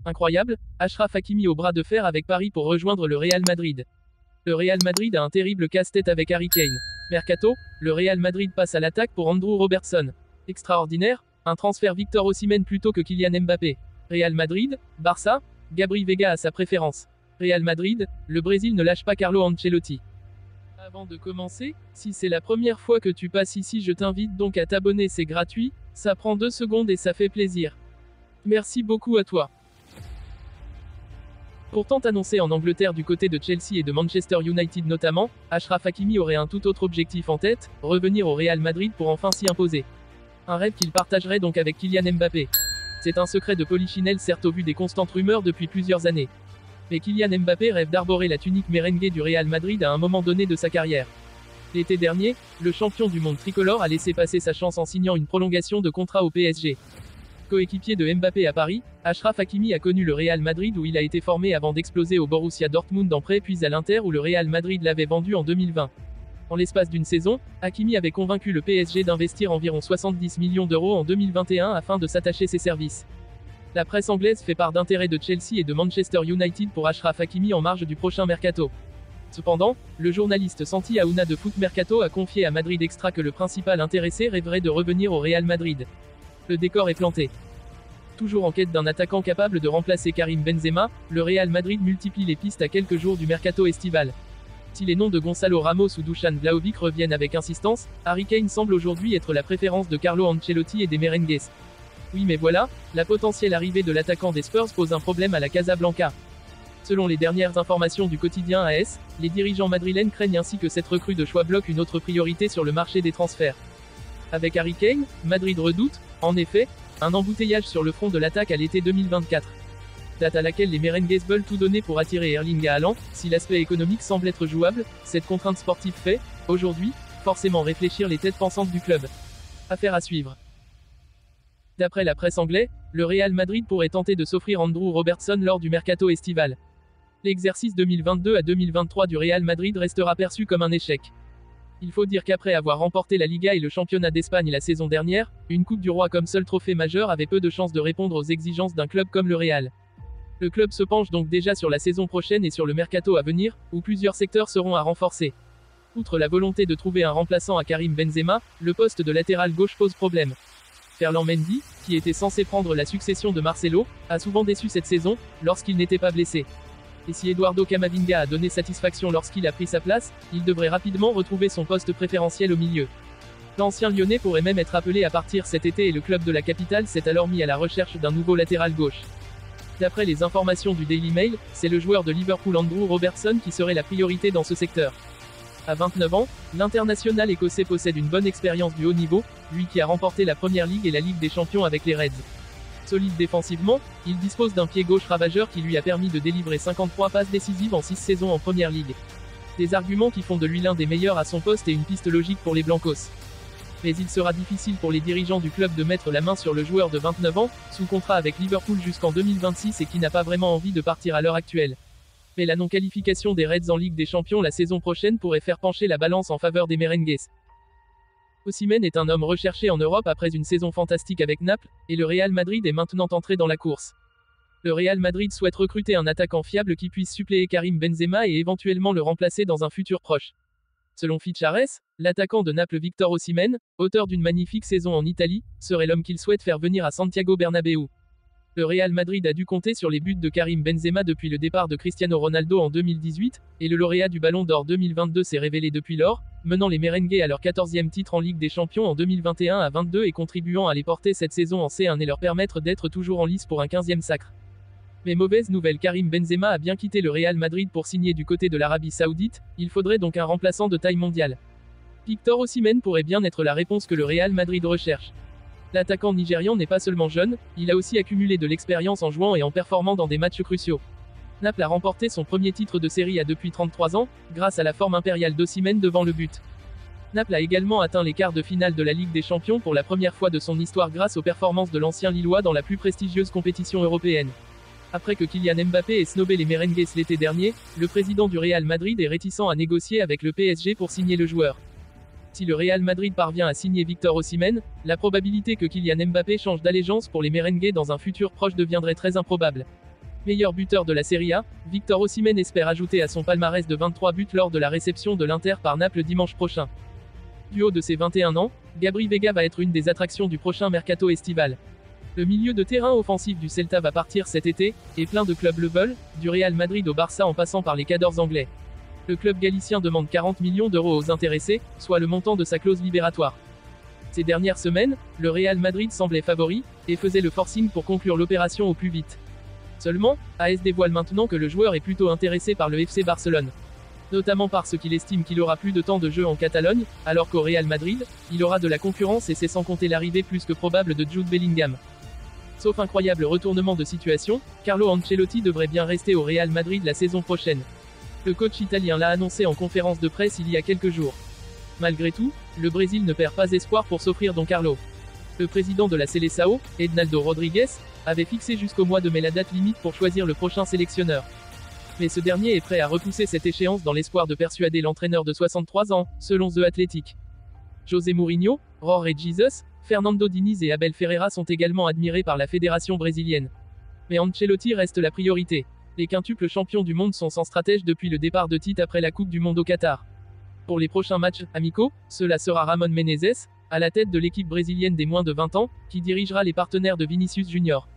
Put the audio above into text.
Incroyable, Achraf Hakimi au bras de fer avec Paris pour rejoindre le Real Madrid. Le Real Madrid a un terrible casse-tête avec Harry Kane. Mercato, le Real Madrid passe à l'attaque pour Andrew Robertson. Extraordinaire, un transfert Victor Osimhen plutôt que Kylian Mbappé. Real Madrid, Barça, Gabri Veiga a sa préférence. Real Madrid, le Brésil ne lâche pas Carlo Ancelotti. Avant de commencer, si c'est la première fois que tu passes ici, je t'invite donc à t'abonner, c'est gratuit, ça prend 2 secondes et ça fait plaisir. Merci beaucoup à toi. Pourtant annoncé en Angleterre du côté de Chelsea et de Manchester United notamment, Achraf Hakimi aurait un tout autre objectif en tête, revenir au Real Madrid pour enfin s'y imposer. Un rêve qu'il partagerait donc avec Kylian Mbappé. C'est un secret de polichinelle certes au vu des constantes rumeurs depuis plusieurs années. Mais Kylian Mbappé rêve d'arborer la tunique merengue du Real Madrid à un moment donné de sa carrière. L'été dernier, le champion du monde tricolore a laissé passer sa chance en signant une prolongation de contrat au PSG. Coéquipier de Mbappé à Paris, Achraf Hakimi a connu le Real Madrid où il a été formé avant d'exploser au Borussia Dortmund en prêt puis à l'Inter où le Real Madrid l'avait vendu en 2020. En l'espace d'une saison, Hakimi avait convaincu le PSG d'investir environ 70 millions d'euros en 2021 afin de s'attacher ses services. La presse anglaise fait part d'intérêt de Chelsea et de Manchester United pour Achraf Hakimi en marge du prochain mercato. Cependant, le journaliste Santi Aouna de Foot Mercato a confié à Madrid Extra que le principal intéressé rêverait de revenir au Real Madrid. Le décor est planté. Toujours en quête d'un attaquant capable de remplacer Karim Benzema, le Real Madrid multiplie les pistes à quelques jours du mercato estival. Si les noms de Gonzalo Ramos ou Dusan Vlahovic reviennent avec insistance, Harry Kane semble aujourd'hui être la préférence de Carlo Ancelotti et des merengues. Oui mais voilà, la potentielle arrivée de l'attaquant des Spurs pose un problème à la Casablanca. Selon les dernières informations du quotidien AS, les dirigeants madrilènes craignent ainsi que cette recrue de choix bloque une autre priorité sur le marché des transferts. Avec Harry Kane, Madrid redoute, en effet, un embouteillage sur le front de l'attaque à l'été 2024. Date à laquelle les merengues veulent tout donner pour attirer Erling Haaland. Si l'aspect économique semble être jouable, cette contrainte sportive fait, aujourd'hui, forcément réfléchir les têtes pensantes du club. Affaire à suivre. D'après la presse anglaise, le Real Madrid pourrait tenter de s'offrir Andrew Robertson lors du mercato estival. L'exercice 2022 à 2023 du Real Madrid restera perçu comme un échec. Il faut dire qu'après avoir remporté la Liga et le championnat d'Espagne la saison dernière, une Coupe du Roi comme seul trophée majeur avait peu de chances de répondre aux exigences d'un club comme le Real. Le club se penche donc déjà sur la saison prochaine et sur le mercato à venir, où plusieurs secteurs seront à renforcer. Outre la volonté de trouver un remplaçant à Karim Benzema, le poste de latéral gauche pose problème. Ferland Mendy, qui était censé prendre la succession de Marcelo, a souvent déçu cette saison, lorsqu'il n'était pas blessé. Et si Eduardo Camavinga a donné satisfaction lorsqu'il a pris sa place, il devrait rapidement retrouver son poste préférentiel au milieu. L'ancien Lyonnais pourrait même être appelé à partir cet été et le club de la capitale s'est alors mis à la recherche d'un nouveau latéral gauche. D'après les informations du Daily Mail, c'est le joueur de Liverpool Andrew Robertson qui serait la priorité dans ce secteur. À 29 ans, l'international écossais possède une bonne expérience du haut niveau, lui qui a remporté la Première Ligue et la Ligue des Champions avec les Reds. Solide défensivement, il dispose d'un pied gauche ravageur qui lui a permis de délivrer 53 passes décisives en 6 saisons en Première Ligue. Des arguments qui font de lui l'un des meilleurs à son poste et une piste logique pour les Blancos. Mais il sera difficile pour les dirigeants du club de mettre la main sur le joueur de 29 ans, sous contrat avec Liverpool jusqu'en 2026 et qui n'a pas vraiment envie de partir à l'heure actuelle. Mais la non-qualification des Reds en Ligue des Champions la saison prochaine pourrait faire pencher la balance en faveur des merengues. Osimhen est un homme recherché en Europe après une saison fantastique avec Naples, et le Real Madrid est maintenant entré dans la course. Le Real Madrid souhaite recruter un attaquant fiable qui puisse suppléer Karim Benzema et éventuellement le remplacer dans un futur proche. Selon Fichares, l'attaquant de Naples Victor Osimhen, auteur d'une magnifique saison en Italie, serait l'homme qu'il souhaite faire venir à Santiago Bernabéu. Le Real Madrid a dû compter sur les buts de Karim Benzema depuis le départ de Cristiano Ronaldo en 2018, et le lauréat du Ballon d'Or 2022 s'est révélé depuis lors, menant les merengues à leur 14e titre en Ligue des Champions en 2021 à 22 et contribuant à les porter cette saison en C1 et leur permettre d'être toujours en lice pour un 15e sacre. Mais mauvaise nouvelle, Karim Benzema a bien quitté le Real Madrid pour signer du côté de l'Arabie Saoudite, il faudrait donc un remplaçant de taille mondiale. Victor Osimhen pourrait bien être la réponse que le Real Madrid recherche. L'attaquant nigérian n'est pas seulement jeune, il a aussi accumulé de l'expérience en jouant et en performant dans des matchs cruciaux. Naples a remporté son premier titre de série à depuis 33 ans, grâce à la forme impériale d'Osimhen devant le but. Naples a également atteint les quarts de finale de la Ligue des Champions pour la première fois de son histoire grâce aux performances de l'ancien Lillois dans la plus prestigieuse compétition européenne. Après que Kylian Mbappé ait snobé les merengues l'été dernier, le président du Real Madrid est réticent à négocier avec le PSG pour signer le joueur. Si le Real Madrid parvient à signer Victor Osimhen, la probabilité que Kylian Mbappé change d'allégeance pour les merengues dans un futur proche deviendrait très improbable. Meilleur buteur de la Serie A, Victor Osimhen espère ajouter à son palmarès de 23 buts lors de la réception de l'Inter par Naples dimanche prochain. Du haut de ses 21 ans, Gabri Veiga va être une des attractions du prochain mercato estival. Le milieu de terrain offensif du Celta va partir cet été, et plein de clubs le veulent, du Real Madrid au Barça en passant par les cadors anglais. Le club galicien demande 40 millions d'euros aux intéressés, soit le montant de sa clause libératoire. Ces dernières semaines, le Real Madrid semblait favori, et faisait le forcing pour conclure l'opération au plus vite. Seulement, AS dévoile maintenant que le joueur est plutôt intéressé par le FC Barcelone. Notamment parce qu'il estime qu'il aura plus de temps de jeu en Catalogne, alors qu'au Real Madrid, il aura de la concurrence et c'est sans compter l'arrivée plus que probable de Jude Bellingham. Sauf incroyable retournement de situation, Carlo Ancelotti devrait bien rester au Real Madrid la saison prochaine. Le coach italien l'a annoncé en conférence de presse il y a quelques jours. Malgré tout, le Brésil ne perd pas espoir pour s'offrir Don Carlo. Le président de la Seleção, Ednaldo Rodrigues, avait fixé jusqu'au mois de mai la date limite pour choisir le prochain sélectionneur. Mais ce dernier est prêt à repousser cette échéance dans l'espoir de persuader l'entraîneur de 63 ans, selon The Athletic. José Mourinho, Jorge Jesus, Fernando Diniz et Abel Ferreira sont également admirés par la fédération brésilienne. Mais Ancelotti reste la priorité. Les quintuples champions du monde sont sans stratège depuis le départ de Tite après la Coupe du Monde au Qatar. Pour les prochains matchs amicaux, cela sera Ramon Menezes, à la tête de l'équipe brésilienne des moins de 20 ans, qui dirigera les partenaires de Vinicius Junior.